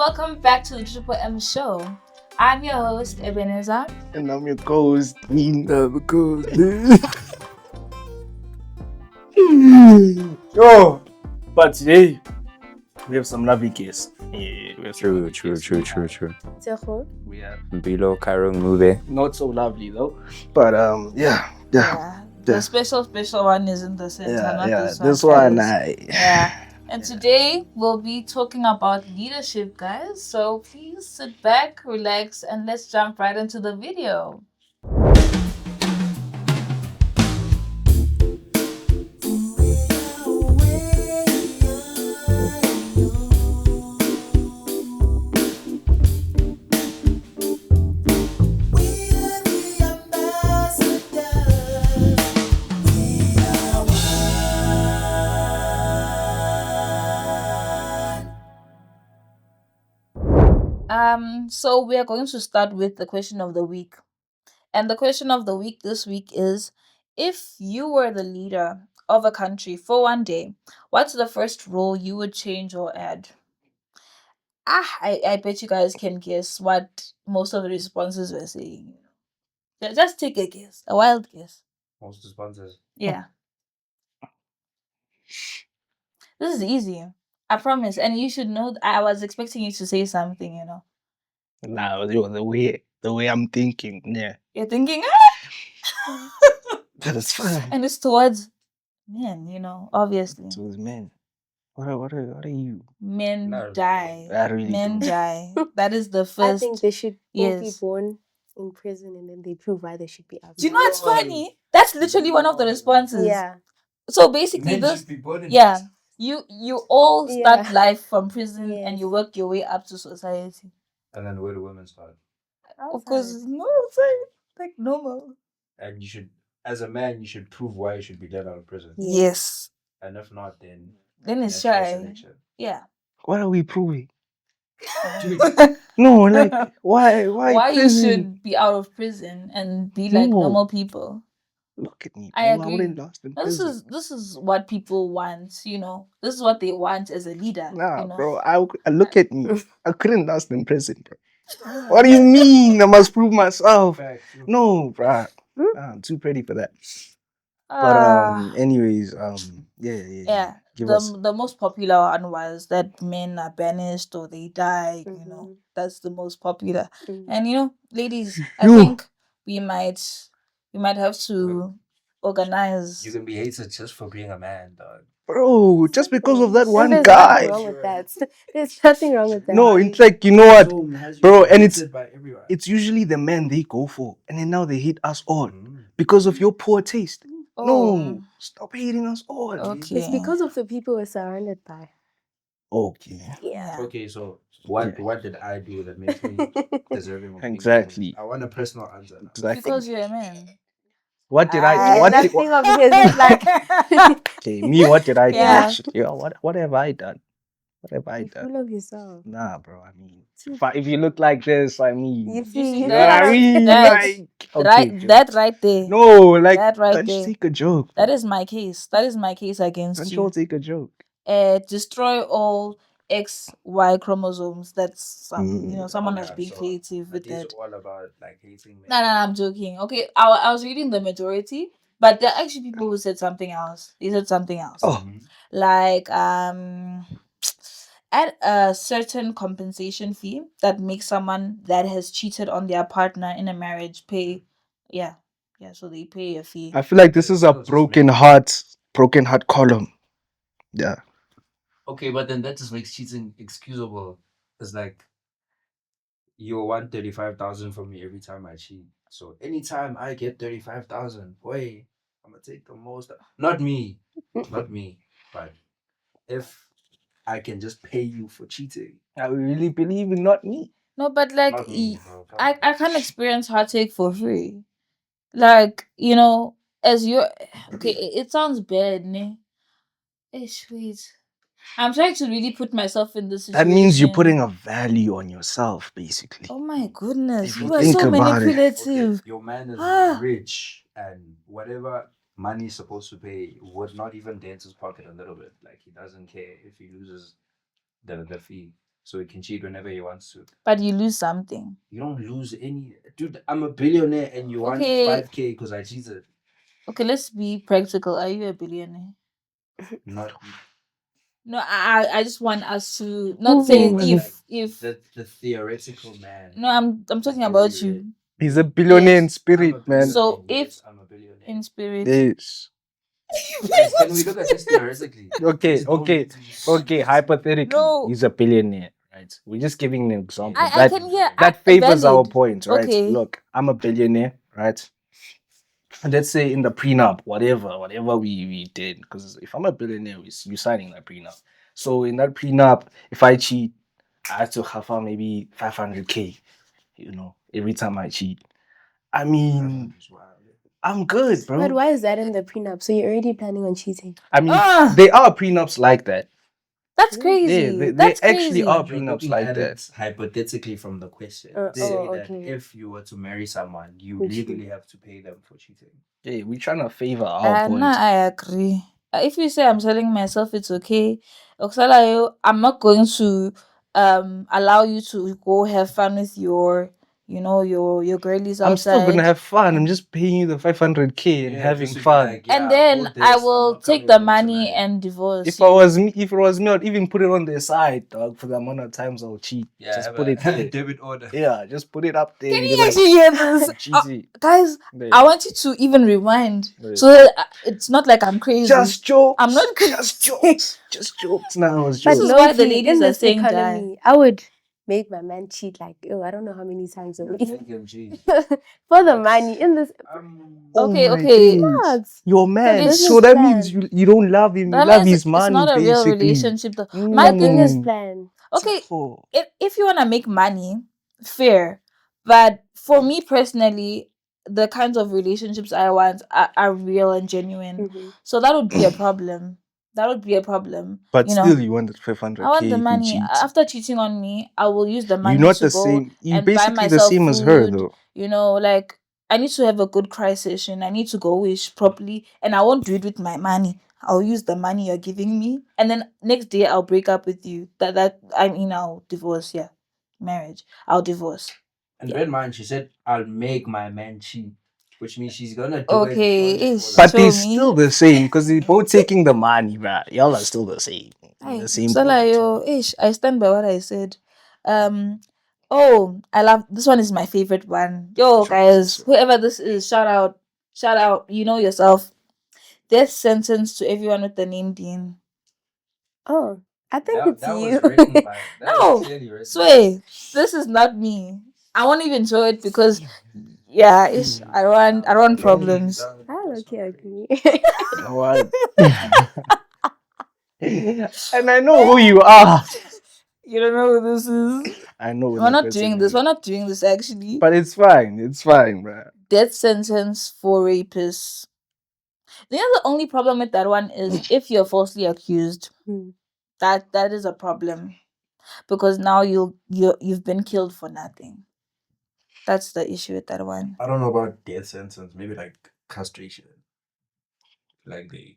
Welcome back to the Triple M Show. I'm your host, Ebenezer. And I'm your co-host, Yo, but today we have some lovely guests. Yeah, we have some lovely guests. True. We have Below Cairo movie. not so lovely though, but yeah. The special one is in the center, not this one. This one, Yeah. And today we'll be talking about leadership, guys. So please sit back, relax, and let's jump right into the video. So we are going to start with the question of the week. And the question of the week this week is, if you were the leader of a country for one day, what's the first rule you would change or add? I bet you guys can guess what most of the responses were saying. Just take a guess, a wild guess. Most responses. Yeah. This is easy. I promise. And you should know, I was expecting you to say something, Nah, the way I'm thinking, yeah, You're thinking, that is fine. and it's towards men, obviously. It was men. What are you? Men No, die. I really Men don't. die. That is the I first. think they should all be Yes. born in prison and then they prove why they should be out. Do you know what's funny? That's literally one of the responses. Yeah. So basically, this. Yeah. You all start Yeah. life from prison and Yes. you work your way up to society. And then where do women start? Of course, no, it's like normal. And you should, as a man, you should prove why you should be let out of prison. Yes. And if not, then It's natural shy. selection. Yeah. What are we proving? No, like why Why you prison? should be out of prison and be like No. normal people. Look at me. I bro. agree. wouldn't last in This prison. is what people want, This is what they want as a leader. Nah, bro. I look at me. I couldn't last in prison, bro. What do you Ah. mean? I must prove myself. Fact. No, bro. I'm too pretty for that. But anyways, yeah. Give us. The most popular one was that men are banished or they die. Mhm. That's the most popular. Mm. And ladies, I You. think we might have to organize. You can be hated just for being a man, dog. Bro, just because of that And one there's guy. nothing wrong with that. There's nothing wrong with that. No, it's like, you know what, Home has you bro, and hated by everyone. it's usually the men they go for, and then now they hate us all Mm. because of your poor taste. Oh, No, stop hating us all. okay. It's because of the people we're surrounded by. Okay. Yeah. Okay, so what did I do that makes me deserving of being Exactly. killed? I want a personal answer now. Exactly. Because you're a man. What did I? Nothing of his is like. Okay, me. What did I do? Yeah. Actually? Yeah. What have I done? What have I Be done? full of yourself. Nah, bro. I mean, if you look like this, I mean, You You see, see you know that? what I mean? That's- Like, okay, Right, that right there. No, like That right let's there. take a joke. That is my case. That is my case against Let's you. all take a joke. Destroy all XY chromosomes. That's someone has Yeah, been so creative with These that. are all about like hating men. No, I'm joking. Okay, I was reading the majority, but there are actually people who said something else. They said something else. Oh. Like add a certain compensation fee that makes someone that has cheated on their partner in a marriage pay. Yeah, so they pay a fee. I feel like this is a broken heart column. Yeah. Okay, but then that just makes cheating excusable. It's like you want 35,000 from me every time I cheat. So anytime I get 35,000, boy, I'm gonna take the most. Not me, but if I can just pay you for cheating. I really believe in not me. No, but like Not me, bro. Come I on. can't experience heartache for free. Like, as you okay, it sounds bad, ne? Wait. I'm trying to really put myself in this That situation. means you're putting a value on yourself, basically. Oh my goodness, If you you are think so about it. manipulative. Okay, your man is Ah. rich, and whatever money he's supposed to pay would not even dent his pocket a little bit. Like he doesn't care if he loses the fee. so he can cheat whenever he wants to. But you lose something. You don't lose any. Dude, I'm a billionaire and you want Okay. 5K because I cheated. Okay, let's be practical. Are you a billionaire? Not No, I just want us to not say if the theoretical man. no, I'm talking Like about every you He's a billionaire Yes. in spirit, man. So Yes, if I'm a billionaire. in spirit. Yes. Guys, can we look at this theoretically? Okay, Please don't okay, do this. okay. Hypothetically, No. he's a billionaire, right? We're just giving an example. I can hear That favors our valid. point, right? Okay. Look, I'm a billionaire, right? And let's say in the prenup, whatever we did, because if I'm a billionaire, you signing that prenup. So in that prenup, if I cheat, I have to have maybe 500K, every time I cheat. I mean, I'm good, bro. But why is that in the prenup? So you're already planning on cheating? I mean, there are prenups like that. That's crazy. They That's actually crazy. are You're prenups looking like at that. it hypothetically from the question. Oh, Say okay. that if you were to marry someone, you Would you? legally have to pay them for cheating. Yeah, we're trying to favor our point. No, I agree. If you say I'm telling myself it's okay, Oksalayo, I'm not going to allow you to go have fun with your your girlies outside. I'm still gonna have fun. I'm just paying you the 500K and having just to be fun. like, yeah, and then all this, I I'm will not take coming the home money tonight. and divorce. If you. it was me, I'd even put it on their side, dog, for the amount of times I'll cheat. Yeah, just have put a it there. debit order. Yeah, just put it up there. Can and you be like, actually hear this? GG. Guys, Yeah. I want you to even rewind Yeah. so that it's not like I'm crazy. Just jokes. I'm not crazy. Just jokes. Just jokes. Now it's But jokes. is why the low-key, ladies in are this saying die. economy, I would make my man cheat like, I don't know how many times a week. Make him cheat. For the money. In this Okay, my okay. days. Yes. Your man. business So that plan. means you don't love him. You That love means his money, it's not a real basically. relationship. Though. It's My a thing business is, plan. okay, Oh. if you want to make money, fair. But for me personally, the kinds of relationships I want are real and genuine. Mm-hmm. So that would be a problem. That would be a problem. But you still, know, you want the 500K I want the if you money. cheat. After cheating on me, I will use the money You're not to the go same. You're and buy basically the myself same as her, food. though. Like I need to have a good cry session. I need to go wish properly, and I won't do it with my money. I'll use the money you're giving me, and then next day I'll break up with you. I'll divorce. Yeah, marriage. I'll divorce. And Yeah. bear in mind, she said, I'll make my man cheat, which means she's gonna do Okay, it. ish. But Show they're me. still the same because they're both taking the money, right? Y'all are still the same. The same point. Ish, I stand by what I said. I love this one. Is my favorite one. Yo, guys, whoever this is, shout out. You know yourself. Death sentence to everyone with the name Dean. Oh, I think it's That you. was written by. That No, was clearly written. Sway, this is not me. I won't even show it because, yeah, ish. I want problems. I okay, agree. What? And I know who you are. You don't know who this is. I know. We're not doing this. We're not doing this actually. But it's fine. It's fine, bro. Death sentence for rapists. The only problem with that one is if you're falsely accused, that is a problem, because now you've been killed for nothing. That's the issue with that one. I don't know about death sentence. Maybe like castration. Like they.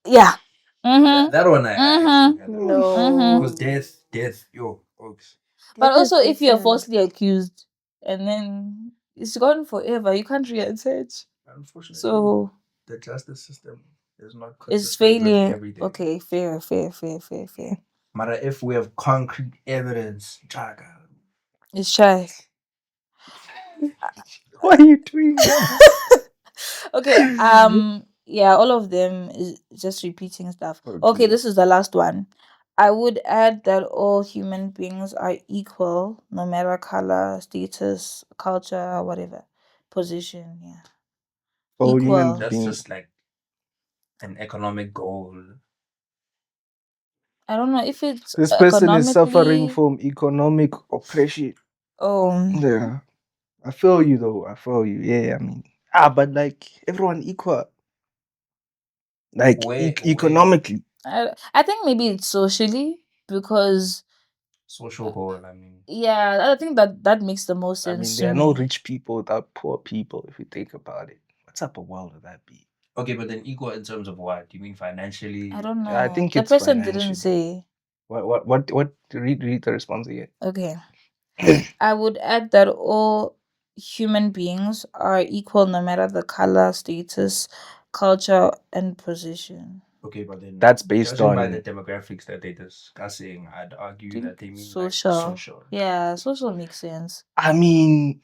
Yeah. Mm-hmm. That one I actually had. No. Because death, yo, folks. But also, if you're falsely accused and then it's gone forever, you can't reattach. Unfortunately, So the justice system is not it's consistent with failing. everything. Okay, fair. Matter if we have concrete evidence, Chaga. It's shy. Why are you doing that? Okay. Yeah, all of them is just repeating stuff. Okay, this is the last one. I would add that all human beings are equal, no matter color, status, culture, whatever, position. Yeah. All Equal. human That's beings. just like an economic goal. I don't know if it's This person is suffering economically- from economic oppression. Oh, Yeah. I feel you though. I feel you. Yeah, I mean. But like everyone equal. Like Where- economically. I think maybe it's socially, because Social goal, I mean. yeah, I think that makes the most I sense. mean, to there are no me. rich people without poor people if you think about it. What type of world would that be? Okay, but then equal in terms of what? You mean financially? I don't know. I think The it's person didn't financial. say. What? Read the response again. Okay. I would add that all human beings are equal no matter the color, status, culture, and position. Okay, but then That's based judging by on- the demographics that they're discussing, I'd argue Think that they mean social. like social. Yeah, social makes sense. I mean,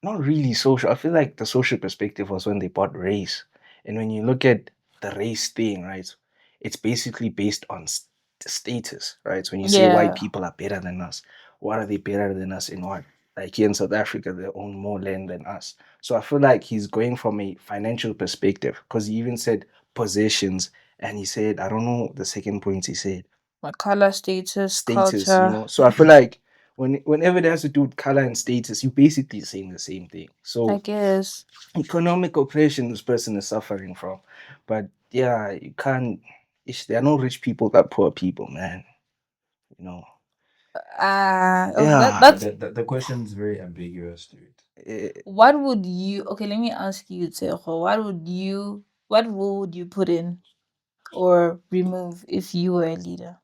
not really social. I feel like the social perspective was when they brought race. And when you look at the race thing, right, it's basically based on status, right? When you say white Yeah. people are better than us, what are they better than us in what? Like here in South Africa, they own more land than us. So I feel like he's going from a financial perspective because he even said possessions and he said, I don't know the second point he said, My color, status, status, culture. you know. So I feel like whenever it has to do with color and status, you're basically saying the same thing. So I guess. economic oppression this person is suffering from. But yeah, you can't. There are no rich people that poor people, man. You know. Yeah. That's The question is very ambiguous, dude. what would you okay, let me ask you, Tejo, what rule would you put in or remove if you were a leader?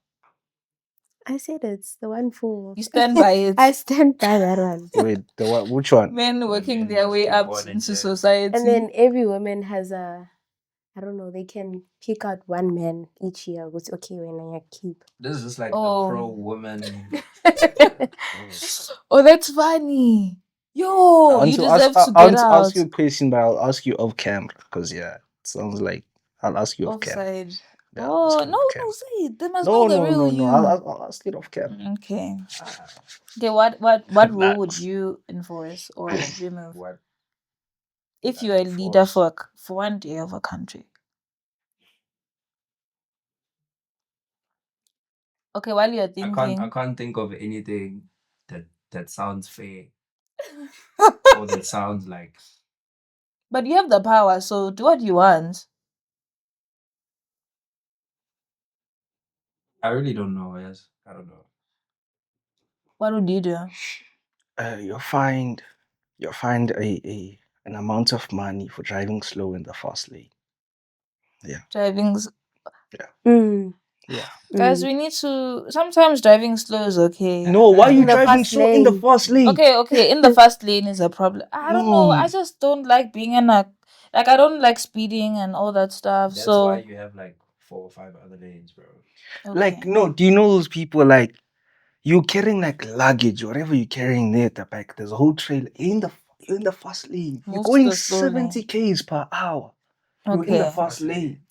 I said it's the one for. You stand by it. I stand by that one. Wait, which one? Men working men their must way be up born in into jail. society. And then every woman has I don't know, they can pick out one man each year. What's okay when I keep. This is just like Oh. a pro woman. Oh, that's funny. Yo, you deserve to I get want to out. ask you a question, but I'll ask you off camera because yeah, it sounds like I'll ask you off camera. Offside. Yeah, I'll ask Oh, you no, off no, camera. say it. They must No, know the no, real no, you. no. I'll ask it off camera. Okay. Okay, what rule would Nuts. you enforce or remove What? if you're a leader for one day of a country? Okay, while you're I thinking. can't think of anything that sounds fair or that sounds like. But you have the power, so do what you want. I really don't know. Yes, I don't know. What would you do? You'll find an amount of money for driving slow in the fast lane. Yeah. Driving. Mm. Yeah. Guys, we need to. Sometimes driving slow is okay. No, why are you In the driving fast slow in the lane. fast lane? Okay, in the fast lane is a problem. I don't know. I No. just don't like being in a. Like, I don't like speeding and all that stuff. That's so. why you have like 4 or 5 other lanes, bro. Like, Okay. no, do you know those people like you're carrying like luggage, whatever you're carrying there at the back, there's a whole trailer you're in the fast lane. You're Move to going the slow lane. 70 k's per hour. You're in the Okay. fast lane.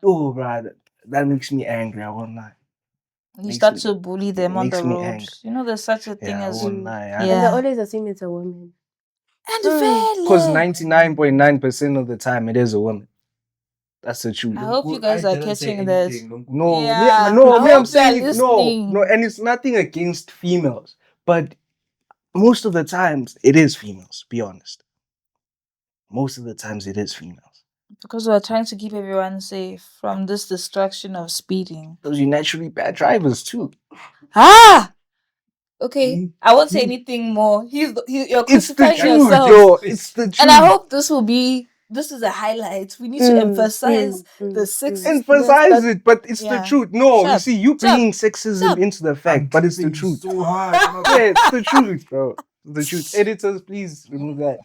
Oh, brother, that makes me angry. I won't lie. You Makes start me- to bully it them on makes the me road. angry. You know, there's such a thing Yeah, I as. won't lie. And they Yeah. always assume it's a woman. And Because vele. 99.9% of the time it is a woman. That's the truth. I hope you guys are catching that. No, Yeah. no, I me, I'm hope they're saying no, listening. no, and it's nothing against females, but most of the times it is females. Be honest. Most of the times it is females. Because we're trying to keep everyone safe from this destruction of speeding. Those are naturally bad drivers too. Ah! Okay, I won't say anything more. You're It's the crucifying truth, yourself. yo. It's the truth. And I hope this is a highlight. We need to emphasize the sexist. Emphasize it, but it's the Yeah. truth. No, you Shut. see, you bringing sexism Shut. into the fact, but it's the truth. So hard. Yeah, it's the truth, bro. The truth. Editors, please remove that.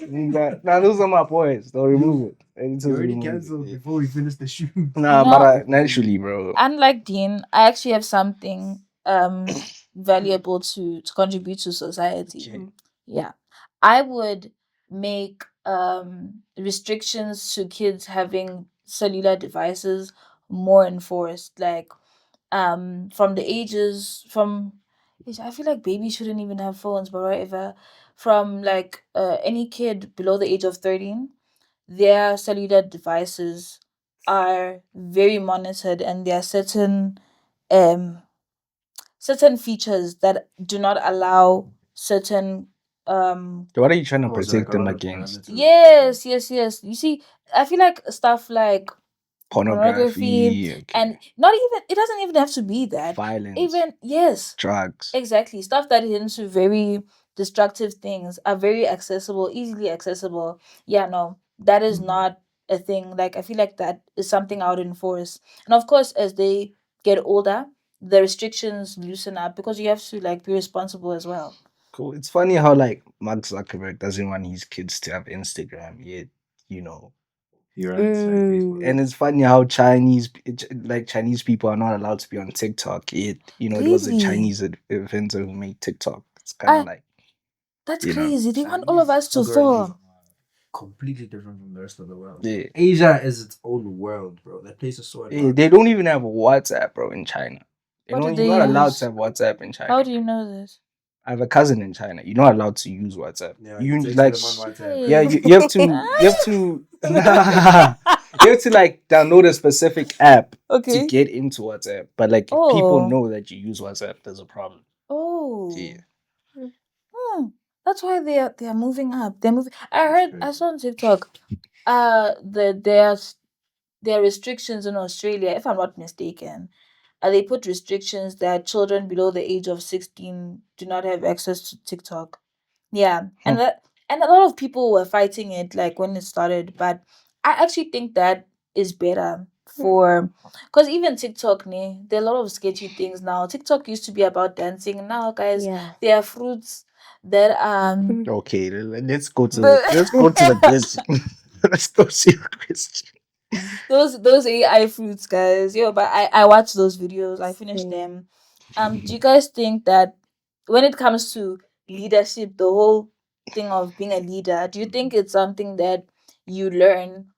Remove that. Now those are my boys. They'll remove it. Editors You already remove it. cancelled before we finished the shoot. Nah, No. but naturally, bro. Unlike Dean, I actually have something valuable to contribute to society. Okay. Yeah. I would make restrictions to kids having cellular devices more enforced. Like from the ages from I feel like babies shouldn't even have phones, but whatever. From like any kid below the age of 13, their cellular devices are very monitored, and there are um certain features that do not allow certain What are you trying to Oh, so protect like a them lot of against? parameters. yes. You see, I feel like stuff like pornography, Pornography, and okay. not even, it doesn't even have to be that. Violence, Even yes, drugs. exactly, stuff that is into very destructive things are very accessible, easily accessible. Yeah, no, that is Mhm. not a thing. Like I feel like that is something I would enforce. And of course, as they get older, the restrictions loosen up because you have to like be responsible as well. Cool. It's funny how like Mark Zuckerberg doesn't want his kids to have Instagram yet, you know. He runs like Facebook. And it's funny how Chinese people are not allowed to be on TikTok yet. You know, it was a Crazy. Chinese inventor who made TikTok. It's kind of I like, That's you know, crazy. They want all of Chinese us to algorithms fall. are completely different from the rest of the world. yeah. Asia is its own world, bro. That place is so advanced. They don't even have WhatsApp, bro, in China. What do You're they not allowed to use? have WhatsApp in China. How do you know this? I have a cousin in China. You're not allowed to use WhatsApp. Yeah, You you text like, them on WhatsApp. yeah, Shit. you have to like download a specific app to Okay. get into WhatsApp. But like, if people Oh. know that you use WhatsApp, there's a problem. Yeah. Oh. Hmm. That's why they are moving up. They're moving. I saw on TikTok. There are restrictions in Australia, if I'm not mistaken. They put restrictions that children below the age of 16 do not have access to TikTok. Yeah, Huh. and a lot of people were fighting it like when it started, but I actually think that is better for because even TikTok, there are a lot of sketchy things now. TikTok used to be about dancing. Now, guys, Yeah. there are fruits that Okay, let's go to the question. Let's go to your question. those AI fruits, guys. Yo, but I watch those videos. I finished Same. them. Do you guys think that when it comes to leadership, the whole thing of being a leader, do you think it's something that you learn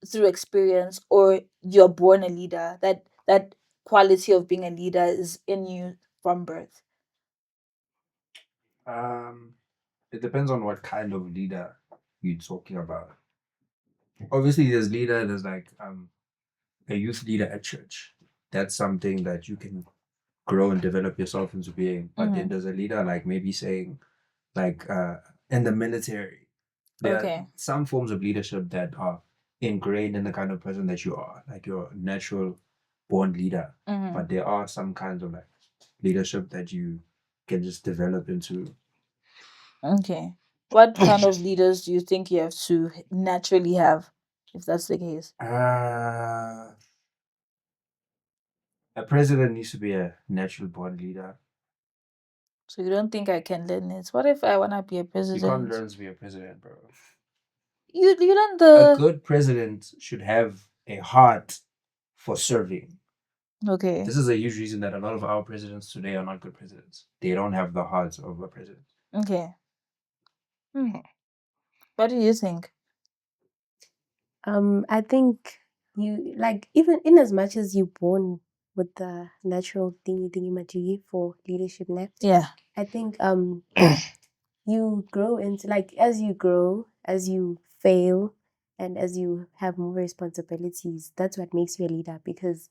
through experience, or you're born a leader? That quality of being a leader is in you from birth. Um, it depends on what kind of leader you're talking about. Obviously, there's like a youth leader at church. That's something that you can grow and develop yourself into being. But then Mm-hmm. there's a leader like maybe saying like in the military. There are Okay. some forms of leadership that are ingrained in the kind of person that you are, like your natural born leader. Mm-hmm. But there are some kinds of like leadership that you can just develop into. Okay. What kind of leaders do you think you have to naturally have, if that's the case? A president needs to be a natural born leader. So you don't think I can learn it? What if I wanna be a You can't president? learn to be a president, bro. You learn A the good president should have a heart for serving. okay. This is a huge reason that a lot of our presidents today are not good presidents. They don't have the heart of a president. Okay. Hmm. What do you think? I think you like even in as much as you're born with the natural thingy majiggy for leadership now, Yeah. I think you grow into like as you grow, as you fail, and as you have more responsibilities, that's what makes you a leader. Because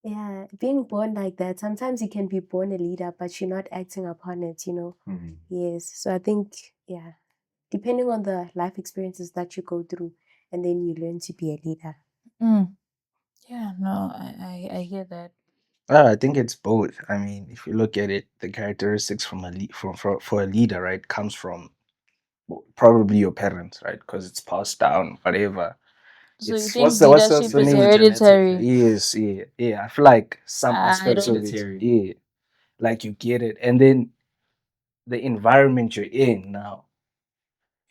yeah, being born like that, sometimes you can be born a leader, but you're not acting upon it, you know. Mm-hmm. Yes. So I think yeah, depending on the life experiences that you go through, and then you learn to be a leader. Mm. Yeah, no, I hear that. I think it's both. I mean, if you look at it, the characteristics from for a leader, right, comes from probably your parents, right, because it's passed down, whatever. So you It's think what's leadership the is name? a genetic hereditary? thing. Yes, yeah, yeah. I feel like some I aspects It's don't. of it, hereditary. yeah, like you get it, and then the environment you're in now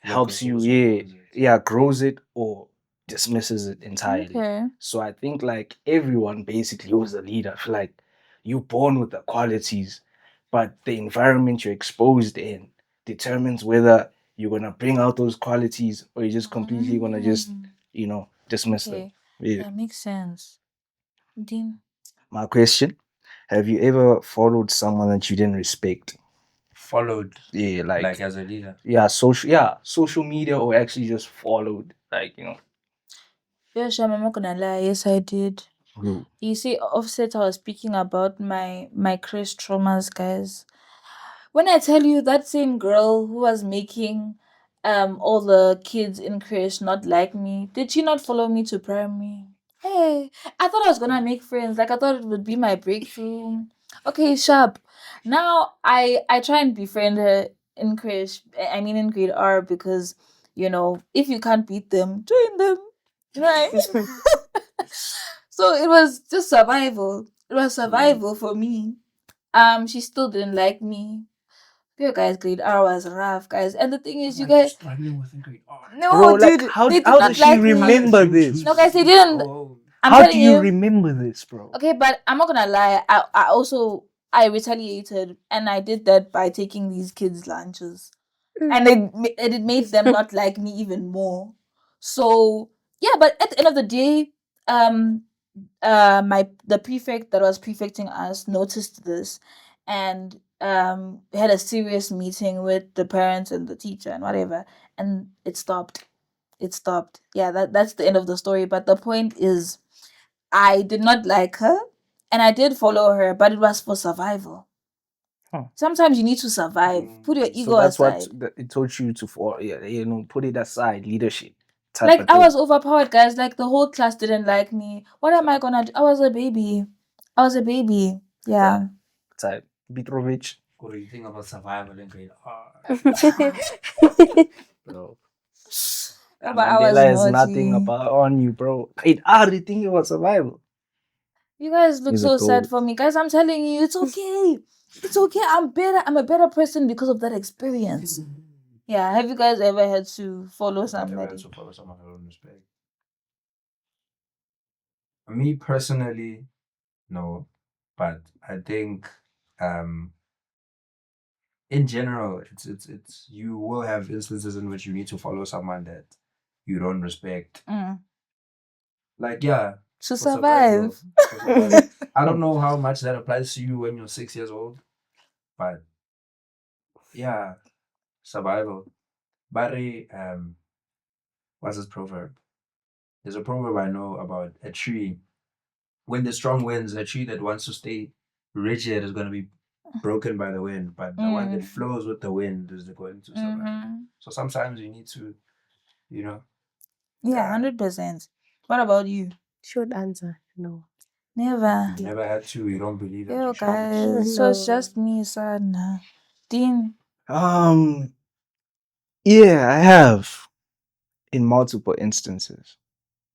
What helps you, grows or yeah, grows it. yeah, grows it or dismisses it entirely. Okay. So I think like everyone basically who's a leader, I feel like you're born with the qualities, but the environment you're exposed in determines whether you're gonna bring out those qualities or you're just completely gonna just, Mm. dismiss them. Okay. Yeah. Yeah, makes sense. Dean. My question: have you ever followed someone that you didn't respect? Followed Yeah, like like as a leader. social media, or actually just followed, like Yeah, sure, I'm not gonna lie. Yes, I did. who? You see, offset. I was speaking about my Chris traumas, guys. When I tell you that same girl who was making all the kids in creche not like me, did she not follow me to primary? Hey, I thought I was gonna make friends. Like I thought it would be my breakthrough. Okay, sharp. Now I try and befriend her in creche. I mean in grade R because if you can't beat them, join them. Right? So it was just survival. It was survival for me. She still didn't like me. You guys, grade R was rough, guys. And the thing is, you guys, struggling with grade R. no, Bro, like dude, how they did how not does she like me. remember this? No, guys, they didn't. Oh, I'm How do telling you you. remember this, bro? Okay, but I'm not gonna lie. I retaliated, and I did that by taking these kids' lunches, and it made them not like me even more. So yeah, but at the end of the day, um, the prefect that was prefecting us noticed this, and had a serious meeting with the parents and the teacher and whatever, and it stopped. It stopped. Yeah, that's the end of the story. But the point is, I did not like her, and I did follow her, but it was for survival. Huh. Sometimes you need to survive. Put your ego So that's what aside. it taught you to, for put it aside, leadership type Like of I thing. was overpowered, guys. Like the whole class didn't like me. What am I gonna do? I was a baby. I was a baby. Yeah. Type Petrovich, what do you think about survival in grade R? bro. But I was Mandela is nothing naughty. about on you, bro. I already think about survival. You guys look He's a so sad goat. for me, guys. I'm telling you, it's okay. It's okay. I'm better. I'm a better person because of that experience. Yeah. Have you guys ever had to follow Never had somebody? to follow someone I don't respect. Me personally, no, but I think in general, it's you will have instances in which you need to follow someone that you don't respect. Like To for survive. survival. I don't know how much that applies to you when you're 6 years old, but yeah, survival. Barry, what's his proverb? There's a proverb I know about a tree. When the storm winds, a tree that wants to stay rigid is going to be broken by the wind, but the one that flows with the wind is going to survive. So sometimes you need to, you know, Yeah, 100%. What about you? Short answer, no. Never. you never had to, you don't believe that Yo, you should. guys. So it's No. just me, Sadna. Dean. Yeah, I have in multiple instances.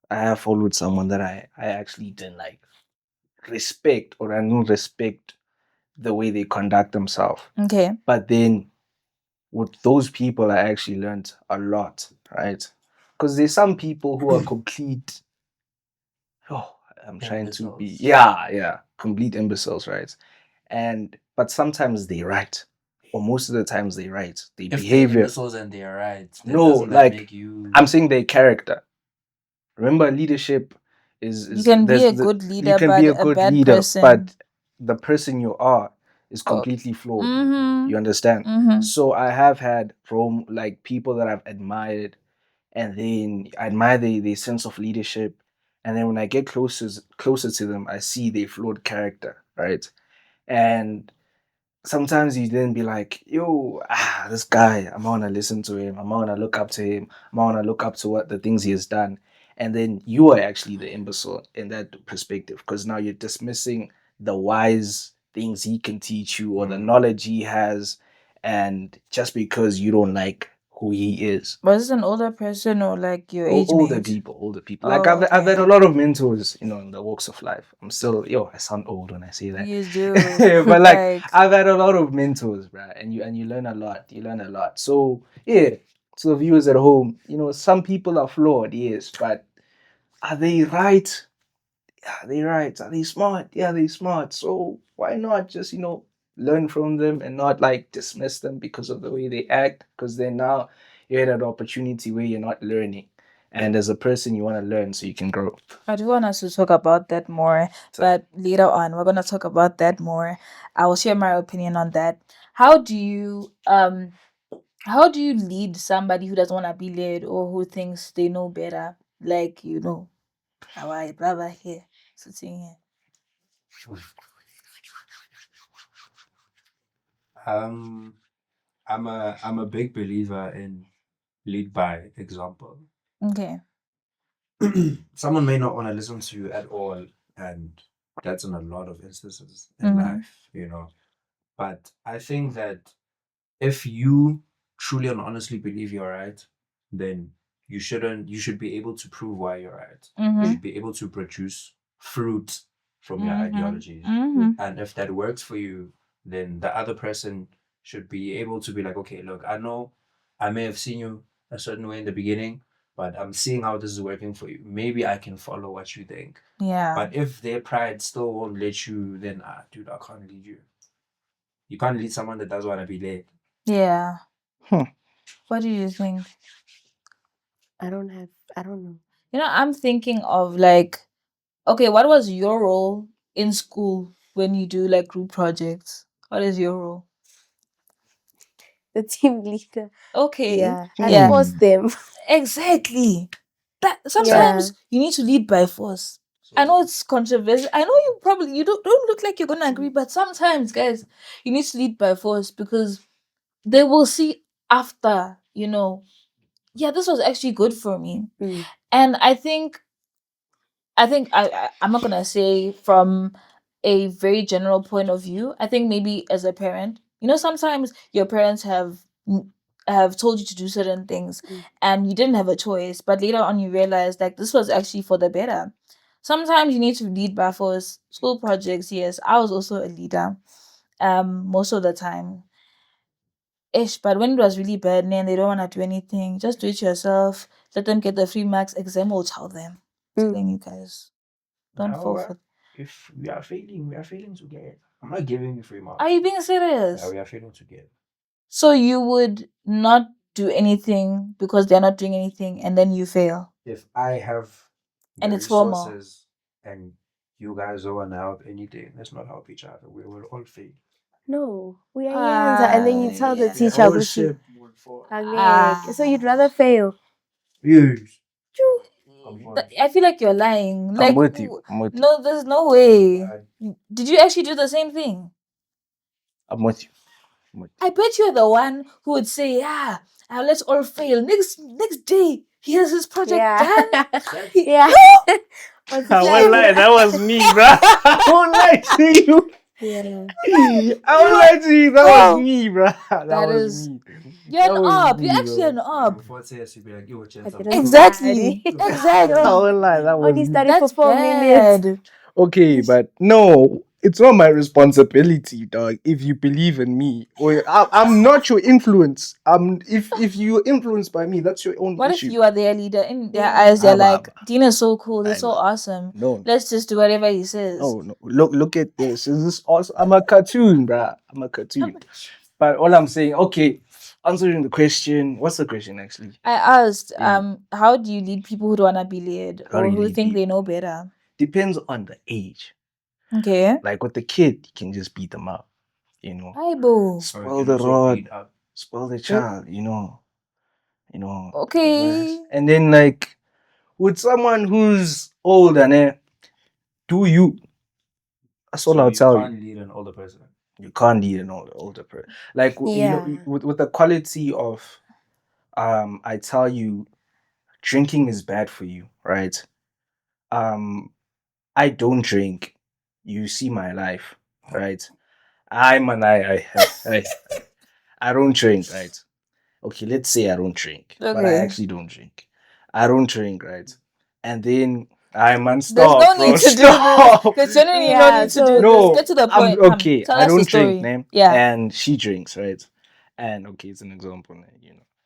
I have followed someone that I actually didn't like respect, or I don't respect the way they conduct themselves. Okay. But then with those people, I actually learned a lot, right? Because there's some people who are complete. Oh, I'm trying to be. Imbeciles. Yeah, complete imbeciles, right? But sometimes they right, or most of the times they right. Their If they're behavior. imbeciles and they're right, then No, doesn't that like make you? I'm saying their character. Remember, leadership You can be a good you leader, can be but a a good bad leader, person. but the person you are is Oh. completely flawed. Mm-hmm. You understand? Mm-hmm. So I have had from like people that I've admired, and then I admire their sense of leadership, and then when I get closer to them, I see their flawed character, right? And sometimes you then be like, yo, this guy, I'm gonna listen to him, I'm gonna look up to him, I'm gonna look up to what the things he has done. And then you are actually the imbecile in that perspective, because now you're dismissing the wise things he can teach you or the knowledge he has, and just because you don't like who he is. Was this an older person or like your age Older mate? people, older people. Oh, Like I've okay. had a lot of mentors, in the walks of life. I'm still, I sound old when I say that. You do. But like Like, I've had a lot of mentors, bruh, and you learn a lot. You learn a lot. So yeah, to the viewers at home, some people are flawed, yes, but are they right? Yeah, they right. Are they smart? Yeah, they smart. So why not just learn from them and not like dismiss them because of the way they act? Because then now you're at an opportunity where you're not learning, and as a person you want to learn so you can grow. I do want us to talk about that more, but later on we're gonna talk about that more. I will share my opinion on that. How do you lead somebody who doesn't want to be led or who thinks they know better? Like our brother here sitting here. I'm a big believer in lead by example. Okay. Someone may not want to listen to you at all, and that's in a lot of instances in life. But I think that if you truly and honestly believe you're right, then you should be able to prove why you're right. You Mm-hmm. should be able to produce fruit from your ideologies. Mm-hmm. And if that works for you, then the other person should be able to be like, okay, look, I know I may have seen you a certain way in the beginning, but I'm seeing how this is working for you. Maybe I can follow what you think. Yeah. But if their pride still won't let you, then dude, I can't lead you. You can't lead someone that doesn't want to be led. Yeah. Hmm. What do you think? I don't know. You know, I'm thinking of like, okay, what was your role in school when you do like group projects? What is your role? The team leader. Okay. Yeah. I Yeah. forced them. Exactly. That sometimes you need to lead by force. I know it's controversial. I know you don't look like you're gonna agree, but sometimes, guys, you need to lead by force because they will see after, yeah, this was actually good for me. Mm. And I think I'm not gonna say from a very general point of view. I think maybe as a parent, sometimes your parents have told you to do certain things Mm. and you didn't have a choice, but later on you realize like this was actually for the better. Sometimes you need to lead by force. School projects, yes, I was also a leader. Most of the time. Ish, but when it was really bad and they don't want to do anything, just do it yourself. Let them get the free marks. Exam will tell them. Telling you guys. Don't fall for. If we are failing together. I'm not giving you free marks. Are you being serious? Yeah, we are failing together. So you would not do anything because they're not doing anything, and then you fail. If I have And the it's formal. resources and you guys don't want to help anything, let's not help each other. We will all fail. No, we are Yanza. And then you tell the yeah. teacher, "Gucci, so you'd rather fail." Yes. I feel like you're lying. Like, I'm with you. no, there's no way. Did you actually do the same thing? I'm with you. I bet you're the one who would say, "Yeah, let's all fail." Next day, he has his project done. Yeah. I won't lie, that was me, bro. I won't lie to you. Yeah. I won't lie to you, that was me, bro. That was is- me. You're an That was up. me, You're actually bro. an up. Before tests, you'd be like, yo, chance. I didn't Exactly. study. Exactly. I won't lie, that was Only me. study for That's 4 minutes. bad. Okay, but no, it's not my responsibility, dog. If you believe in me, or I'm not your influence. If you're influenced by me, that's your own What issue. if you are their leader? In their eyes, they're like, Dean is so cool. They're so awesome. No, Let's just do whatever he says. no. Look at this. This is awesome. I'm a cartoon, bruh. I'm a cartoon. But all I'm saying, okay, answering the question. What's the question actually? I asked, how do you lead people who don't wanna be led How do or you who lead think they know better? Depends on the age. Okay. Like with the kid, you can just beat them up. Aibo. Spoil the rod, spoil the child. Okay. And then like with someone who's older, do you? That's all I'll tell you. You can't lead an older person. You can't lead an older person. Like with the quality of I tell you, drinking is bad for you, right? I don't drink. You see my life, right? I don't drink, right? Okay, let's say I don't drink, but I Okay. actually don't drink. I don't drink, right? And then There's stop, no bro. need to Stop. do this. There's genuinely no Yeah, need to so- do No, this. Get to the point. okay. Tell I us don't the story. drink, man. Yeah. And she drinks, right? And okay, it's an example,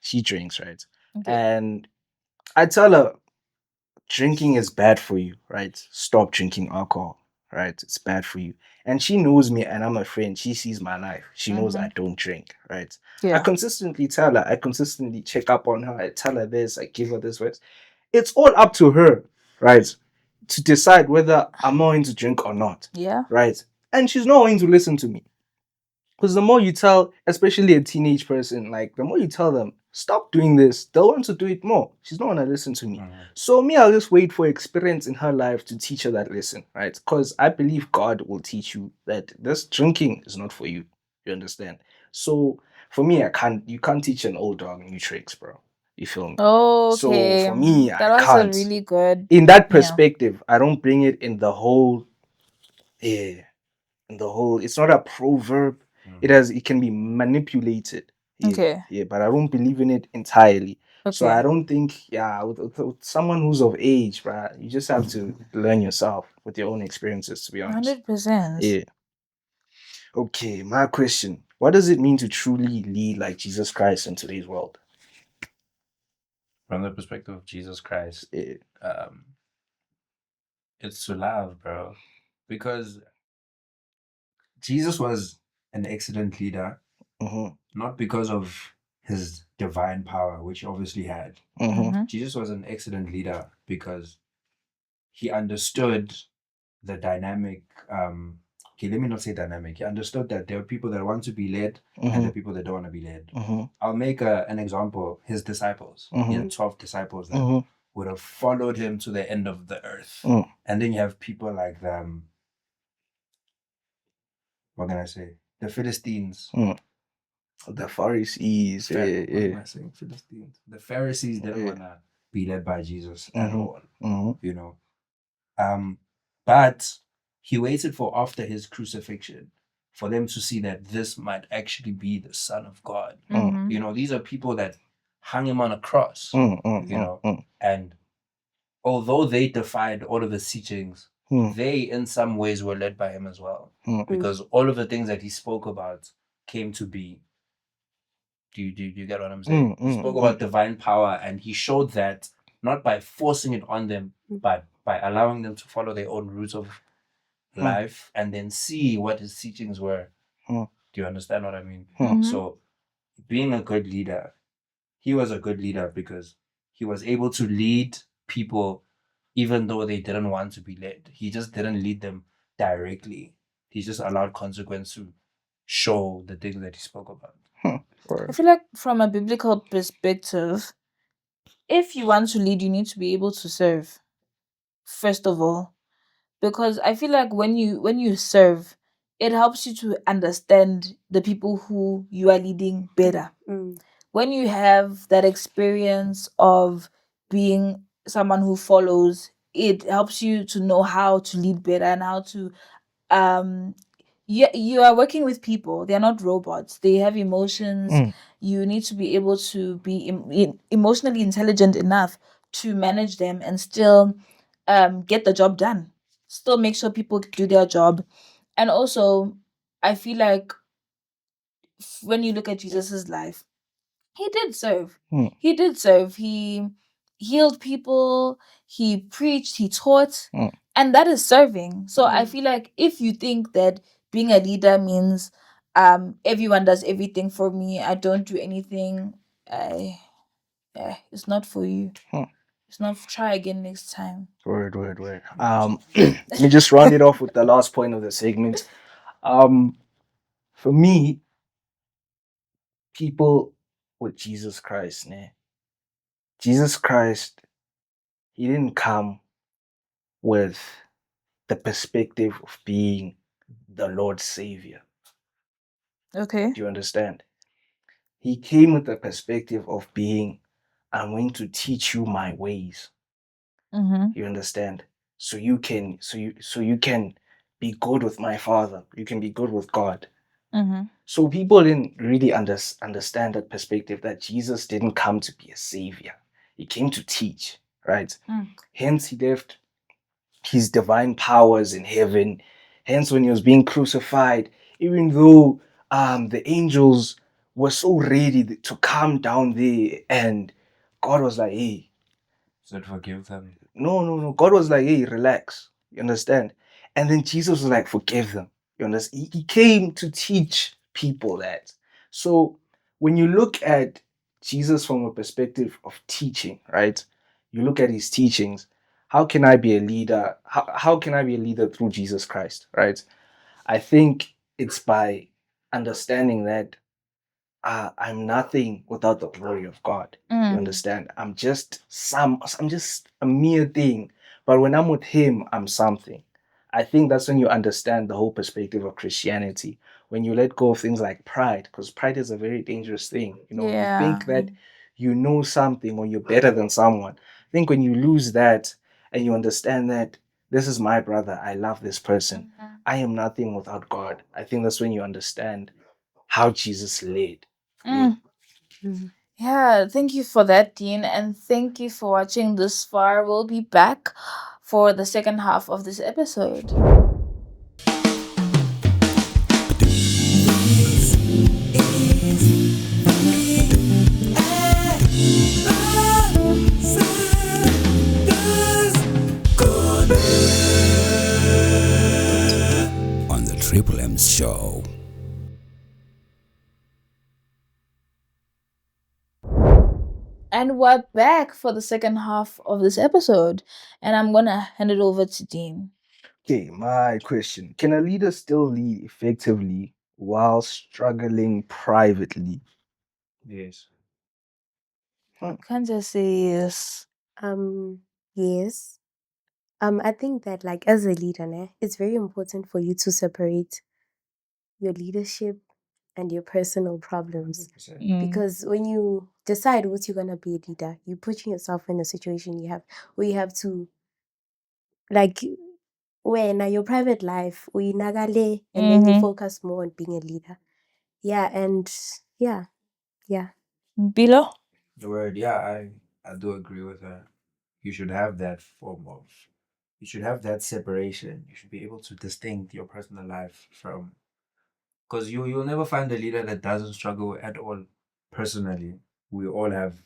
she drinks, right? Okay. And I tell her, drinking is bad for you, right? Stop drinking alcohol, right? It's bad for you. And she knows me and I'm a friend. She sees my life. She knows I don't drink, right? Yeah. I consistently tell her, I consistently check up on her. I tell her this, I give her this, right? It's all up to her, right? To decide whether I'm going to drink or not, Yeah. right? And she's not going to listen to me. Because the more you tell, especially a teenage person, like the more you tell them, stop doing this, they'll want to do it more. She's not gonna listen to me. So me, I'll just wait for experience in her life to teach her that lesson, right? Because I believe God will teach you that this drinking is not for you. You understand? So for me, you can't teach an old dog new tricks, bro. You feel me? Okay. So for me, that I was can't. a really good. In that perspective, I don't bring it in the whole. Yeah, in the whole. It's not a proverb. It can be manipulated. Yeah, Okay. Yeah, but I don't believe in it entirely. So I Okay. don't think, yeah, with someone who's of age, bruh, you just have to learn yourself with your own experiences, to be honest. 100%. Yeah. Okay, my question. What does it mean to truly lead like Jesus Christ in today's world? From the perspective of Jesus Christ, Yeah. it's to love, bro. Because Jesus was an excellent leader, Mm-hmm. not because of his divine power, which he obviously had. Mm-hmm. Jesus was an excellent leader because he understood the dynamic. Okay, let me not say dynamic. He understood that there are people that want to be led and there Mm-hmm. are people that don't want to be led. Mm-hmm. I'll make an example. His disciples. He had 12 disciples that Mm-hmm. would have followed him to the end of the earth. Mm. And then you have people like what can I say? The Philistines. Mm. The Pharisees. What Yeah, am yeah. I saying? Philistines. The Pharisees didn't Yeah. want to be led by Jesus at Mm-hmm. all. Mm-hmm. You know. But he waited for after his crucifixion for them to see that this might actually be the Son of God. Mm-hmm. You know, these are people that hung him on a cross, you know, and although they defied all of his teachings, they in some ways were led by him as well. Because all of the things that he spoke about came to be. Do you get what I'm saying? He spoke about divine power and he showed that not by forcing it on them, but by allowing them to follow their own routes of life and then see what his teachings were. Do you understand what I mean? Mm-hmm. So, being a good leader, he was a good leader because he was able to lead people even though they didn't want to be led. He just didn't lead them directly. He just allowed consequence to show the things that he spoke about. I feel like from a biblical perspective, if you want to lead, you need to be able to serve, first of all. Because I feel like when you serve, it helps you to understand the people who you are leading better. When you have that experience of being someone who follows, it helps you to know how to lead better and how to um you are working with people. They're not robots. They have emotions. You need to be able to be emotionally intelligent enough to manage them and still get the job done, still make sure people do their job. And also, I feel like when you look at Jesus's life, he did serve. He did serve. He healed people, he preached, he taught, and that is serving. So I feel like if you think that being a leader means everyone does everything for me, I don't do anything, I it's not for you. It's not. Try again next time. Word. Let me just round it off with the last point of the segment. For me, people with Jesus Christ, Jesus Christ, he didn't come with the perspective of being the Lord's Savior. Okay. Do you understand? He came with the perspective of being, I'm going to teach you my ways. Mm-hmm. You understand? So you can be good with my Father. You can be good with God. Mm-hmm. So people didn't really understand that perspective that Jesus didn't come to be a savior. He came to teach, right? Hence he left his divine powers in heaven. Hence when he was being crucified, even though the angels were so ready to come down there, and God was like, hey, Said forgive them. no. God was like, hey, relax. You understand? And then Jesus was like, forgive them. You understand? He came to teach people that. So when you look at Jesus from a perspective of teaching, right? You look at his teachings. How can I be a leader? How can I be a leader through Jesus Christ, right? I think it's by understanding that I'm nothing without the glory of God. You understand? I'm just a mere thing. But when I'm with him, I'm something. I think that's when you understand the whole perspective of Christianity. When you let go of things like pride, because pride is a very dangerous thing. You know, you Yeah. think that you know something or you're better than someone. I think when you lose that and you understand that this is my brother, I love this person, I am nothing without God. I think that's when you understand how Jesus led. Mm. Yeah, thank you for that, Dean, and thank you for watching this far. We'll be back for the second half of this episode. On the Triple M Show. And we're back for the second half of this episode, and I'm gonna hand it over to Dean. Okay, my question. Can a leader still lead effectively while struggling privately? Yes. Can't just say yes. Yes. I think that like as a leader, it's very important for you to separate your leadership and your personal problems. 100%. Mm. Because when you decide what you're gonna be a leader, you're putting yourself in a situation where you have to like when your private life we nagale and then you Mhm. focus more on being a leader. Yeah, and yeah. Bilo? The word, yeah, I do agree with that. You should have that form of, you should have that separation. You should be able to distinct your personal life from, because you'll never find a leader that doesn't struggle at all personally. We all have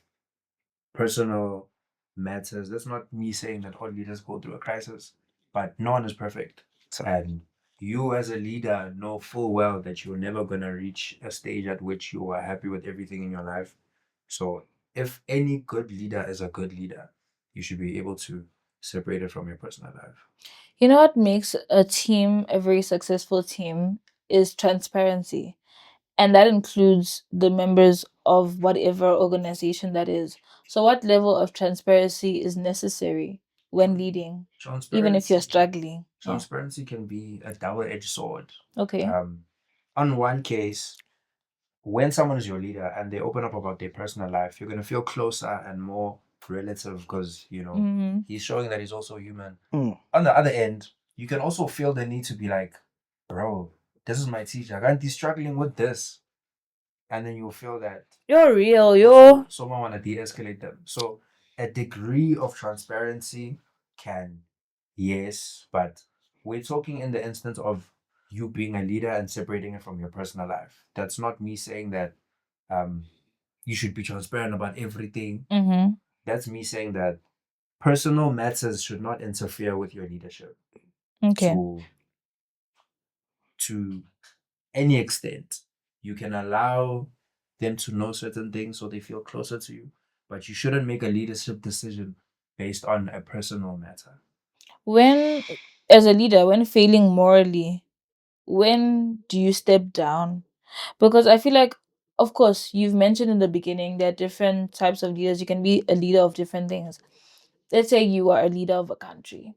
personal matters. That's not me saying that all leaders go through a crisis, but no one is perfect. And you as a leader know full well that you're never gonna reach a stage at which you are happy with everything in your life. So if any good leader is a good leader, you should be able to separate it from your personal life. You know what makes a team a very successful team is transparency. And that includes the members of whatever organization that is. So, what level of transparency is necessary when leading, even if you're Transparency, struggling? Yeah. transparency can be a double-edged sword. Okay. On one case, when someone is your leader and they open up about their personal life, you're gonna feel closer and more relative because Mhm. he's showing that he's also human. Mm. On the other end, you can also feel the need to be like, bro, this is my teacher. Can't be struggling with this, and then you'll feel that You're real, you'll yo. also someone want to de-escalate them. So a degree of transparency can, yes, but we're talking in the instance of you being a leader and separating it from your personal life. That's not me saying that um you should be transparent about everything. Mm-hmm. That's me saying that personal matters should not interfere with your leadership Okay. to any extent. You can allow them to know certain things so they feel closer to you, but you shouldn't make a leadership decision based on a personal matter. When, as a leader, when failing morally, when do you step down? Because I feel like, of course, you've mentioned in the beginning there are different types of leaders. You can be a leader of different things. Let's say you are a leader of a country.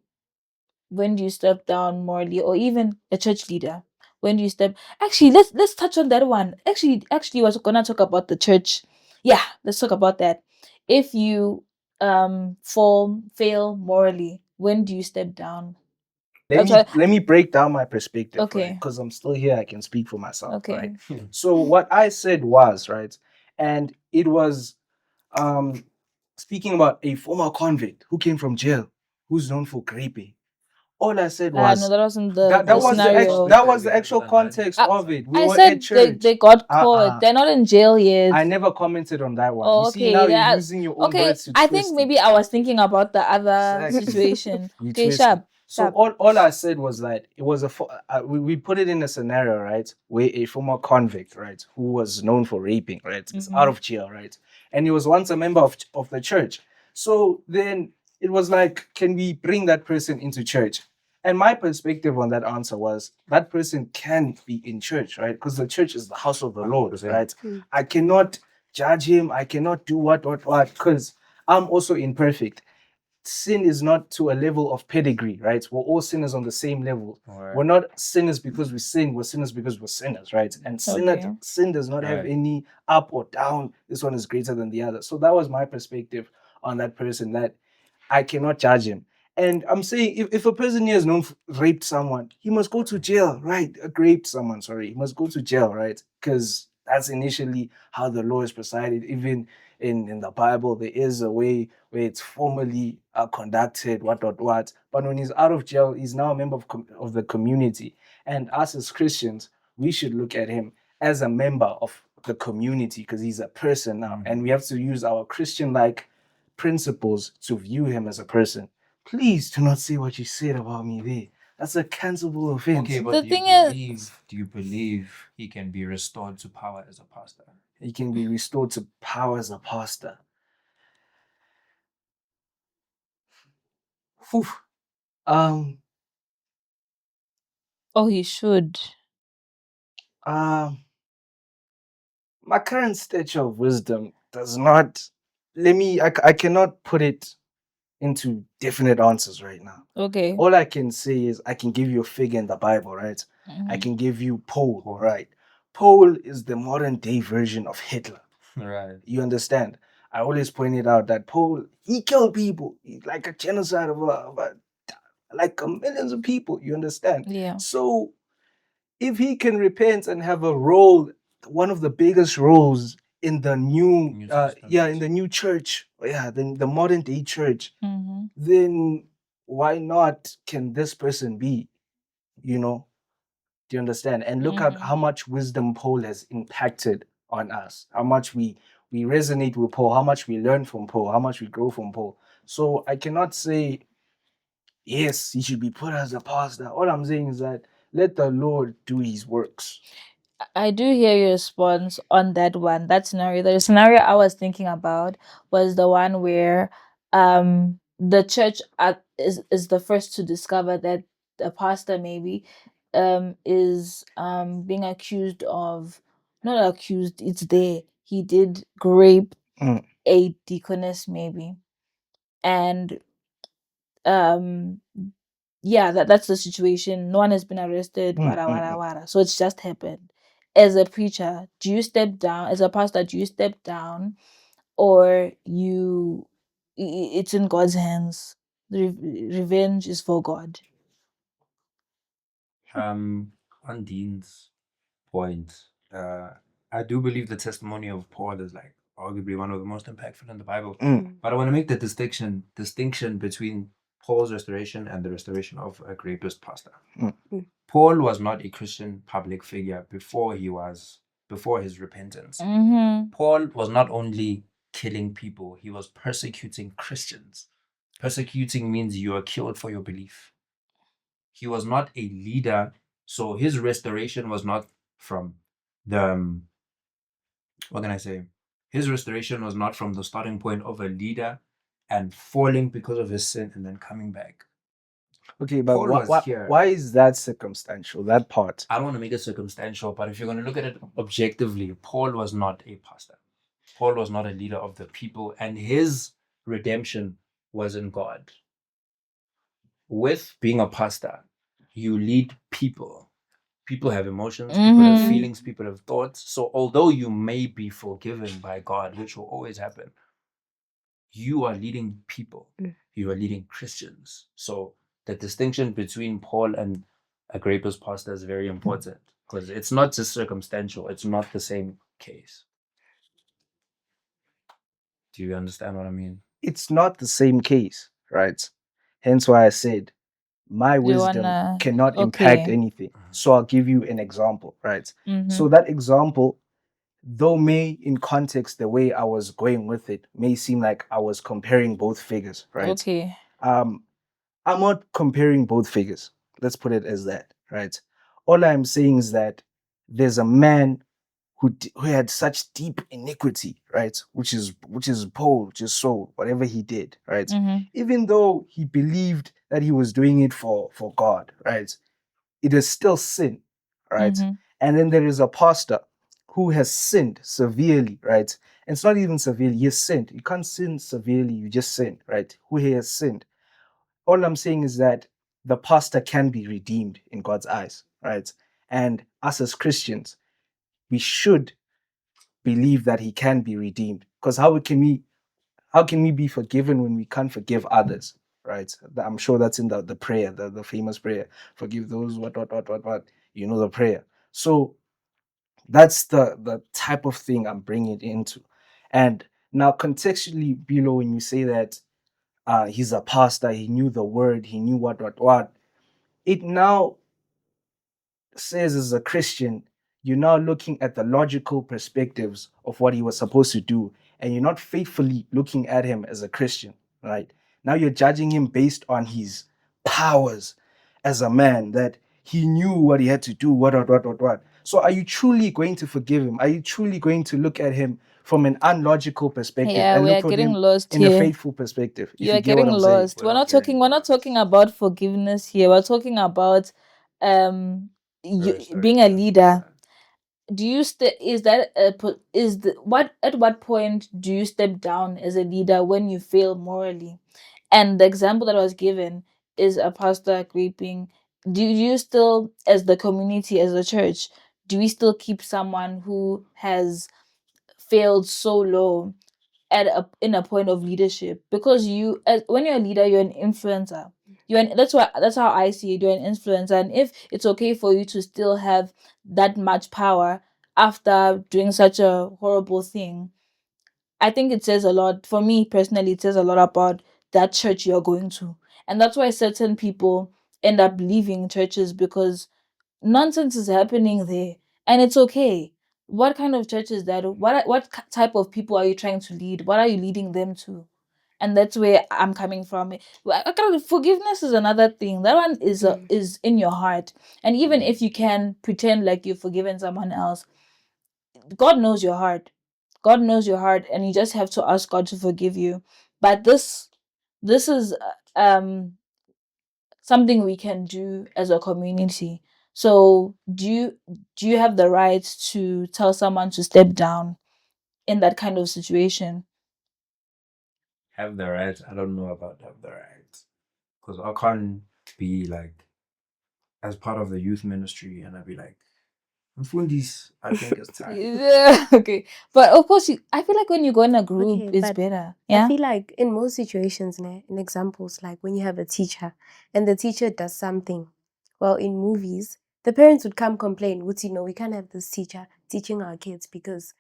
When do you step down morally, or even a church leader? When do you step? Actually, let's touch on that one. Actually, I was gonna talk about the church. Yeah, let's talk about that. If you fail morally, when do you step down? Let That's me why. let me break down my perspective, right? Okay. Because I'm still here, I can speak for myself, Okay. right? So what I said was, right, and it was um speaking about a former convict who came from jail, who's known for raping. All I said No, was that wasn't the that was the scenario. that was the actual context I, of it. We I were at said church. they got caught. They're not in jail yet. I never commented on that one. Oh, You see, okay. now you're That using your own okay. words to I twist think it. maybe I was thinking about the other Exactly. situation. You Okay, twist sharp. it. So Sharp. all I said was that it was we put it in a scenario, right, where a former convict, right, who was known for raping, right, is out of jail, right, and he was once a member of the church. So then it was like, can we bring that person into church? And my perspective on that answer was that person can be in church, right, because the church is the house of the Lord, 100%. right. I cannot judge him. I cannot do what, because I'm also imperfect. Sin is not to a level of pedigree, right? We're all sinners on the same level. Alright. We're not sinners because we sin. We're sinners because we're sinners, right? And Okay. sin does not have Right. any up or down. This one is greater than the other. So that was my perspective on that person, that I cannot judge him. And I'm saying, if a person here is known for raped someone, he must go to jail, right? Raped someone, sorry. He must go to jail, right? Because That's initially how the law is presided. Even in the Bible, there is a way where it's formally conducted, what. But when he's out of jail, he's now a member of the community. And us as Christians, we should look at him as a member of the community because he's a person now. And we have to use our Christian like principles to view him as a person. Please do not say what you said about me there. That's a cancelable offense. Okay, but The do you thing is- believe he can be restored to power as a pastor? He can be restored to power as a pastor. Phew. Oh, he should. My current stature of wisdom does not. I cannot put it into definite answers right now. Okay. All I can say is I can give you a figure in the Bible, right? I Mhm. can give you Paul, right? Paul is the modern day version of Hitler. Right. You understand? I always pointed out that Paul, he killed people. He's like a genocide of like millions of people. You understand? Yeah. So if he can repent and have a role, one of the biggest roles in the new, New in the new church, the modern day church, Mm-hmm. then why not can this person be, you know? Do you understand? And look at Mhm. how much wisdom Paul has impacted on us, how much we resonate with Paul, how much we learn from Paul, how much we grow from Paul. So I cannot say, yes, he should be put as a pastor. All I'm saying is that let the Lord do his works. I do hear your response on that one. That scenario. The scenario I was thinking about was the one where the church is the first to discover that the pastor maybe is being accused of, not accused, it's there. He did rape Mm. a deaconess maybe. And um yeah, that's the situation. No one has been arrested, wara wara wara. So it's just happened. As a preacher, do you step down? As a pastor, do you step down, or it's in God's hands? Revenge is for God. On Dean's point, I do believe the testimony of Paul is like arguably one of the most impactful in the Bible. But I want to make the distinction between Paul's restoration and the restoration of a rapist pastor. Paul was not a Christian public figure before his repentance. Mm-hmm. Paul was not only killing people, he was persecuting Christians. Persecuting means you are killed for your belief. He was not a leader, so his restoration was not from the what can I say? His restoration was not from the starting point of a leader and falling because of his sin and then coming back. Okay, but Paul was here. why is that circumstantial? That part. I don't want to make it circumstantial, but if you're going to look at it objectively, Paul was not a pastor. Paul was not a leader of the people, and his redemption was in God. With being a pastor, you lead people. People have emotions, people have feelings, people have thoughts. So although you may be forgiven by God, which will always happen, you are leading people. You are leading Christians. So the distinction between Paul and a rapist pastor is very important because it's not just circumstantial. It's not the same case. Do you understand what I mean? It's not the same case, right? Hence why I said my You wisdom wanna cannot impact okay. anything. So I'll give you an example, right? Mm-hmm. So that example, though may in context the way I was going with it may seem like I was comparing both figures, right? Okay. I'm not comparing both figures. Let's put it as that, right? All I'm saying is that there's a man who had such deep iniquity, right? Which is Paul, just soul, whatever he did, right? Mm-hmm. Even though he believed that he was doing it for God, right? It is still sin, right? Mm-hmm. And then there is a pastor who has sinned severely, right? And it's not even severely, he has sinned. You can't sin severely, you just sin, right? Who he has sinned. All I'm saying is that the pastor can be redeemed in God's eyes, right? And us as Christians, we should believe that he can be redeemed. Because how can we be forgiven when we can't forgive others? Right? I'm sure that's in the prayer, the famous prayer. Forgive those what. You know the prayer. So That's the type of thing I'm bringing it into. And now contextually below, when you say that he's a pastor, he knew the word, he knew what, it now says as a Christian, you're now looking at the logical perspectives of what he was supposed to do, and you're not faithfully looking at him as a Christian, right? Now you're judging him based on his powers as a man, that he knew what he had to do, what. So are you truly going to forgive him? Are you truly going to look at him from an unlogical perspective Yeah, and we are look at getting him lost in a here. faithful perspective? If You you are get what getting I'm saying. lost. We're not getting We're not talking lost. about forgiveness here. We're talking about um you, Sorry, sorry, being a yeah, leader. understand. Do you is that a is the what at what point do you step down as a leader when you fail morally? And the example that was given is a pastor graping. Do you still, as the community, as a church, do we still keep someone who has failed so low at in a point of leadership? Because when you're a leader, you're an influencer. That's how I see it. You're an influencer, and if it's okay for you to still have that much power after doing such a horrible thing, I think it says a lot. For me personally, it says a lot about that church you're going to. And that's why certain people end up leaving churches, because nonsense is happening there. And it's okay. What kind of church is that? Type of people are you trying to lead? What are you leading them to? And that's where I'm coming from. Forgiveness is another thing. That one Mm. is in your heart. And even Mm. if you can pretend like you've forgiven someone else, God knows your heart. God knows your heart, and you just have to ask God to forgive you. But this is something we can do as a community. So do you have the right to tell someone to step down in that kind of situation? Have the right. I don't know about have the right, because I can't be like as part of the youth ministry and I'd be like, Mfundis, I think it's time. Yeah, okay. But of course, I feel like when you go in a group, Okay, it's but better. I Yeah. feel like in most situations, in examples, like when you have a teacher and the teacher does something, well, in movies, the parents would come complain, would you know, we can't have this teacher teaching our kids because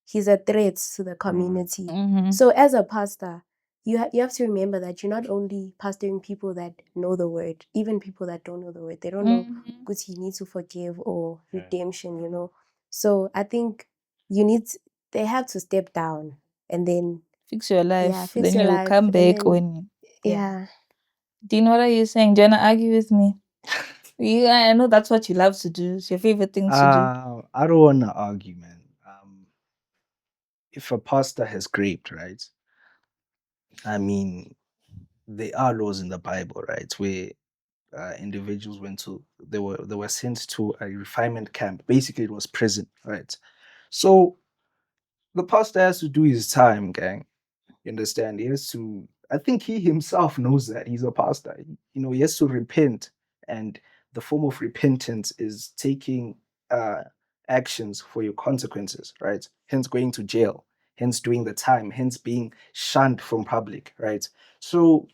he's a threat to the community. Mm-hmm. So as a pastor, you have to remember that you're not only pastoring people that know the word, even people that don't know the word. They don't know Mm-hmm. good you need to forgive or Yeah. redemption. So I think you need they have to step down and then Fix your yeah, life. fix Then your you life come and back then when. Yeah. yeah. Dean, what are you saying? Do you wanna argue with me? Yeah, I know that's what you love to do. It's your favorite thing to do. I don't want to argue, man. If a pastor has graped, right? I mean, there are laws in the Bible, right, where individuals they were sent to a refinement camp. Basically, it was prison, right? So the pastor has to do his time, gang. You understand? He has to. I think he himself knows that he's a pastor. He has to repent, and the form of repentance is taking actions for your consequences, right? Hence going to jail, hence doing the time, hence being shunned from public, right? So,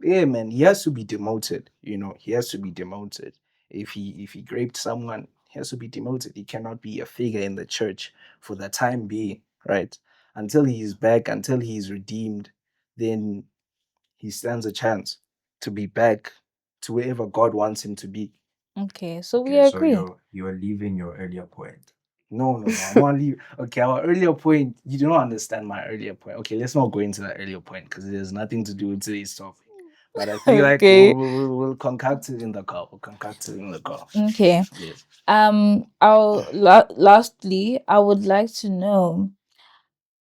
yeah, man, he has to be demoted. He has to be demoted. If he raped someone, he has to be demoted. He cannot be a figure in the church for the time being, right? Until he's back, until he's redeemed, then he stands a chance to be back to wherever God wants him to be. Okay, so we Okay, so agree. you're leaving your earlier point. No, no, no. I'm only okay. Our earlier point, you do not understand my earlier point. Okay, let's not go into that earlier point because it has nothing to do with today's topic. But I feel like we'll, Okay. we'll, we'll we'll concoct it in the car. We'll concoct it in the car. Okay. Yes. Lastly, I would like to know,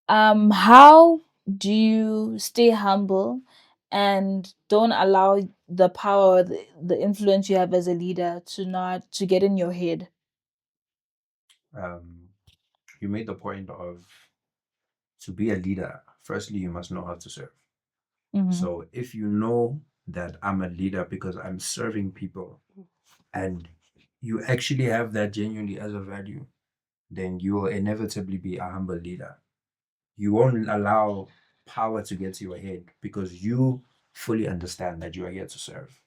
how do you stay humble and don't allow the power, the influence you have as a leader to not to get in your head? Um, you made the point of to be a leader, firstly, you must know how to serve. Mm-hmm. So if you know that I'm a leader because I'm serving people and you actually have that genuinely as a value, then you will inevitably be a humble leader. You won't allow power to get to your head because you fully understand that you are here to serve.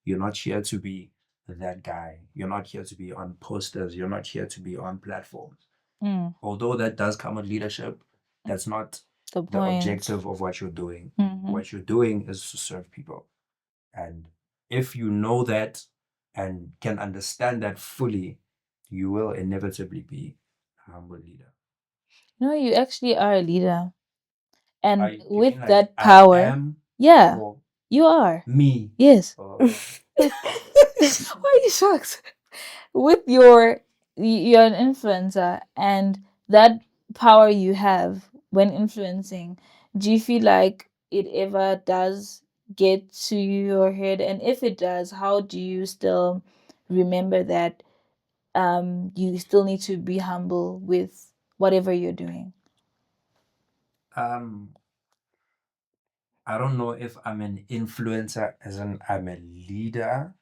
You're not here to be that guy. You're not here to be on posters. You're not here to be on platforms. Although that does come with leadership, that's not The the point. objective of what you're doing. Mhm. What you're doing is to serve people. And if you know that and can understand that fully, you will inevitably be a humble leader. No, you actually are a leader. And You with mean like that I power, am yeah, or you are. me? Yes. Or Why are you shocked? With you're an influencer, and that power you have when influencing, do you feel like it ever does get to your head? And if it does, how do you still remember that you still need to be humble with whatever you're doing? I don't know if I'm an influencer as in I'm a leader.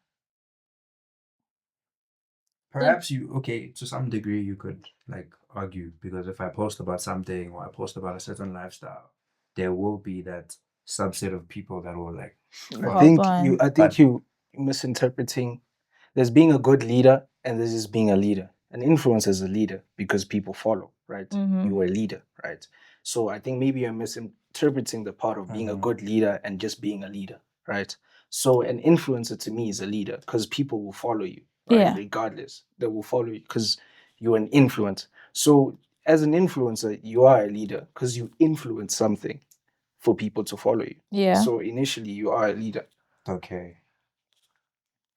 Perhaps to some degree you could like argue, because if I post about something or I post about a certain lifestyle, there will be that subset of people that will like I Hop think on. you misinterpreting. There's being a good leader and there's just being a leader. An influencer is a leader because people follow, right? Mm-hmm. You are a leader, right? So I think maybe you're misinterpreting the part of being a good leader and just being a leader, right? So an influencer to me is a leader because people will follow you, right? Yeah. Regardless, they will follow you because you're an influence. So as an influencer, you are a leader because you influence something for people to follow you. Yeah. So initially, you are a leader. Okay.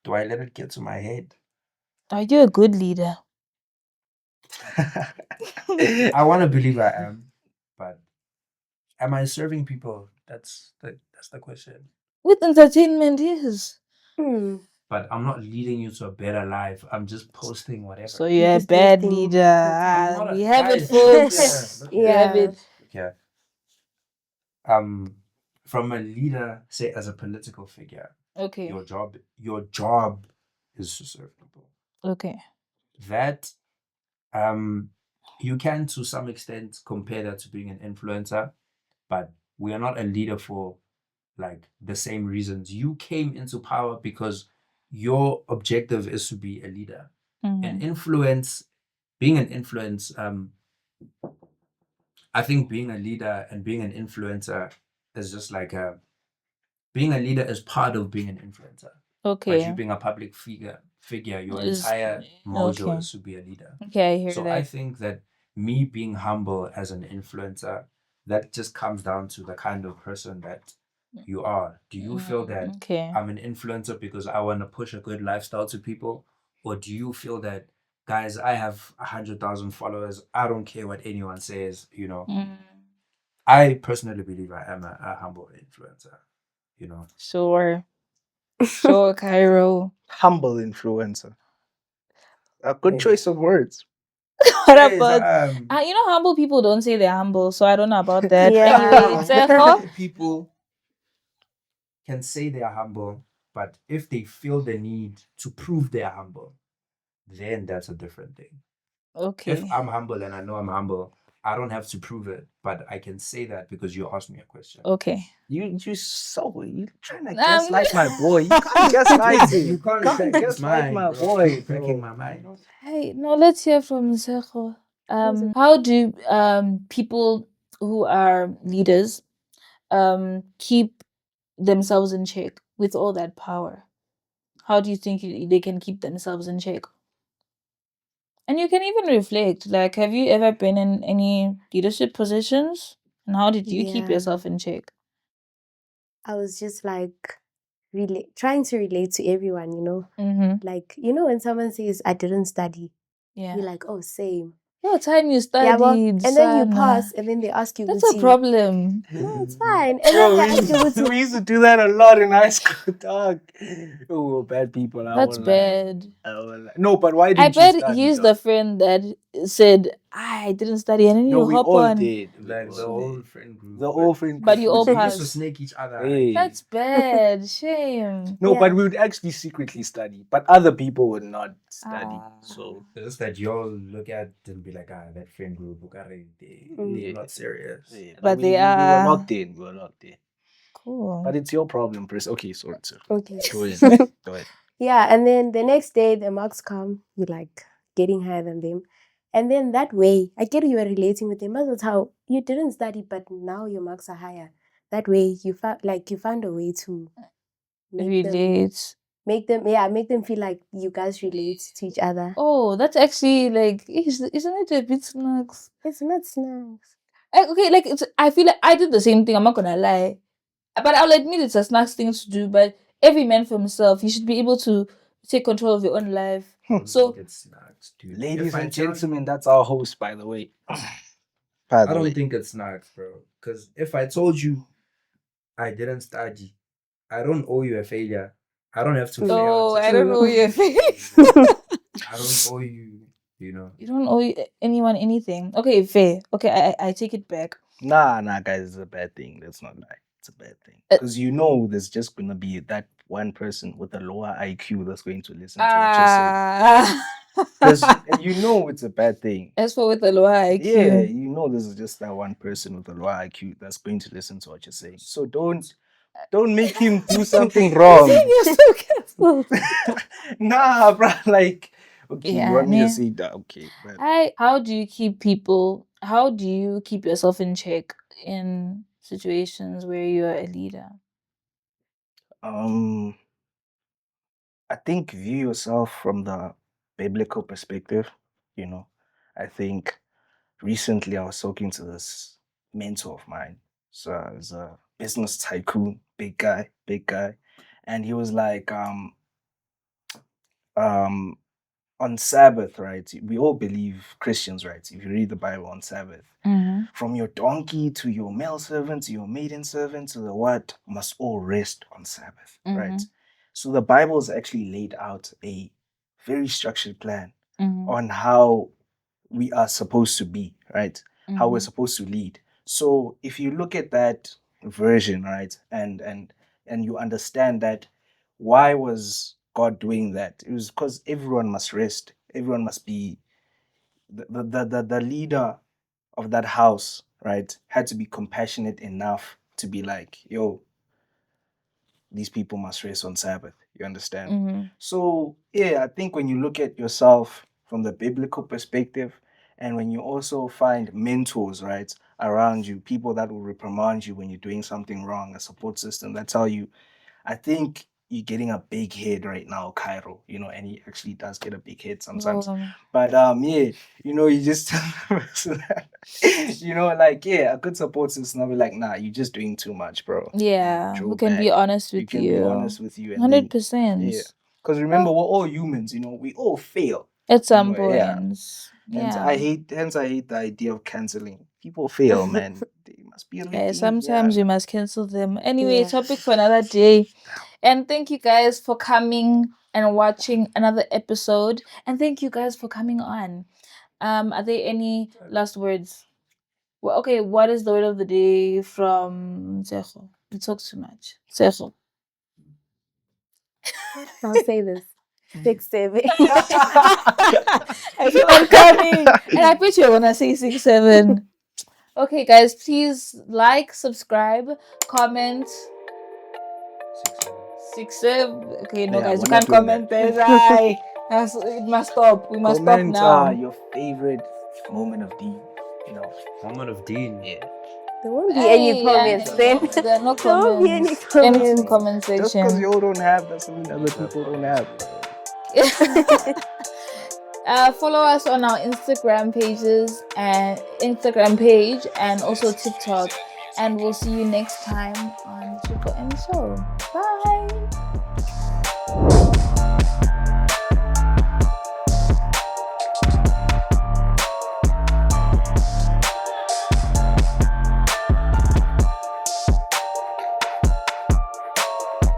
Do I let it get to my head? Are you a good leader? I want to believe I am, but am I serving people? That's the question. With entertainment, yes. But I'm not leading you to a better life. I'm just posting whatever. So you're a Just bad posting leader. what's not a- We have it, guys, folks. look We have Yeah. it. Yeah. From a leader, say as a political figure, Okay. your job is to serve people. Okay. That you can to some extent compare that to being an influencer, but we are not a leader for like the same reasons. You came into power because your objective is to be a leader. An influence, being an influence, I think being a leader and being an influencer is just like being a leader is part of being an influencer. But you Okay. being a public figure, your Is- entire mojo okay. is to be a leader. Okay, I hear So that. I think that me being humble as an influencer, that just comes down to the kind of person that you are. Do you feel that Okay. I'm an influencer because I want to push a good lifestyle to people? Or do you feel that, guys, I have 100,000 followers, I don't care what anyone says, you know? I personally believe I am a humble influencer, you know? Sure. Sure, Cairo. Humble influencer. A good Hey. choice of words. What Guys, about humble people don't say they're humble, so I don't know about that. Yeah. Anyway, Tseho? Humble people can say they are humble, but if they feel the need to prove they are humble, then that's a different thing. Okay. If I'm humble and I know I'm humble, I don't have to prove it, but I can say that because you asked me a question. Okay. You trying to gaslight my boy. You can't gaslight him. You can't gaslight my boy. You're breaking my mind. Hey, no, let's hear from Tseho. How do people who are leaders keep themselves in check with all that power? How do you think they can keep themselves in check? And you can even reflect, like, have you ever been in any leadership positions? And how did you keep Yeah. yourself in check? I was just like trying to relate to everyone, you know? Mm-hmm. Like, you know, when someone says, I didn't study, Yeah. you're like, oh, same. What time you studied? Yeah, well, and then you Sana? pass, and then they ask you, That's a "Guti." problem. No, it's fine. And then they ask you, "Guti." we used to do that a lot in high school, dog. Oh, we were bad people. That's bad. No, but why I didn't you bet study? he's dog? the friend that said, I didn't study, and then No, you we hop all on. did. Like the whole friend group. The whole friend But you all we used to passed. snake each other. Hey. That's bad. Shame. No, but Yeah. we would actually secretly study, but other people would not study. So It's that y'all look at and be like, that friend group, they're not serious. yeah, But we they were are locked in. We were locked in. cool. But it's your problem, Chris. Okay, sorry, sir. Okay. Go ahead. Go ahead. Yeah, and then the next day the marks come, you're like getting higher than them. And then that way, I get you were relating with them. That's how you didn't study, but now your marks are higher. That way, you found a way to make them feel like you guys relate to each other. Oh, that's actually like, isn't it a bit snacks? It's not snacks. Okay, like I feel like I did the same thing. I'm not gonna lie, but I'll admit it's a snacks thing to do. But every man for himself, you should be able to take control of your own life. So, it's snacks, dude. Ladies If I and tell gentlemen, that's our host, by the way. I don't think it's snacks, bro. Because if I told you I didn't study, I don't owe you a failure. I don't have to fail. oh, I just- don't know your face. I don't owe you, You don't owe anyone anything. Okay, fair. Okay, I take it back. Nah, guys, it's a bad thing. That's not right. It's a bad thing. Because there's just gonna be that one person with a lower IQ that's going to listen to what you're saying. Because it's a bad thing. As for with the lower IQ. Yeah, this is just that one person with a lower IQ that's going to listen to what you're saying. So don't make him do something wrong. You're so careful. Nah, bro. Like, okay, Yeah, you want me yeah. to say that? Okay, but How do you keep yourself in check in situations where you're a leader? I think view yourself from the biblical perspective. I think recently I was talking to this mentor of mine. So he's a business tycoon, big guy, and he was like, on Sabbath, right? We all believe, Christians, right? If you read the Bible on Sabbath, from your donkey to your male servant to your maiden servant to the what, must all rest on Sabbath, right? So the Bible is actually laid out a very structured plan on how we are supposed to be, right? How we're supposed to lead. So if you look at that version, right, and you understand that, why was God doing that? It was because everyone must rest. Everyone must be the leader of that house, right? Had to be compassionate enough to be like, yo, these people must rest on Sabbath. You understand? So yeah, I think when you look at yourself from the biblical perspective, and when you also find mentors, right, around you, people that will reprimand you when you're doing something wrong, a support system, that's how I think you're getting a big head right now, Cairo, and he actually does get a big head sometimes. But yeah, you just a good support system. I'll be like, nah, you're just doing too much, bro. Yeah, Draw who can be back. honest with you. You can be honest with you. And then, 100%. yeah. Because remember, we're all humans, we all fail. At some Yeah. points. Hence, Yeah. I hate the idea of canceling. People fail, man. They must be redeemed. Sometimes yeah. we must cancel them. Anyway, Yeah. topic for another day. And thank you guys for coming and watching another episode. And thank you guys for coming on. Are there any last words? Well, okay, what is the word of the day from Tsecho? You talk too much. Tsecho. I'll say this. 6, 7. I feel like coming. And I bet you're gonna say 6, 7. Okay, guys, please like, subscribe, comment. 6, 7. Okay, no, Yeah, guys, you we're can't not doing comment there. Right. It must stop. We must stop Comment now. your favorite moment of D. Moment of Dean. Yeah. There won't be any comments then. There are no There won't be any comments. Empty comments. comment Just section. because you all don't have doesn't mean other people don't have. Follow us on our Instagram page and also TikTok. And we'll see you next time on Triple M Show. Bye.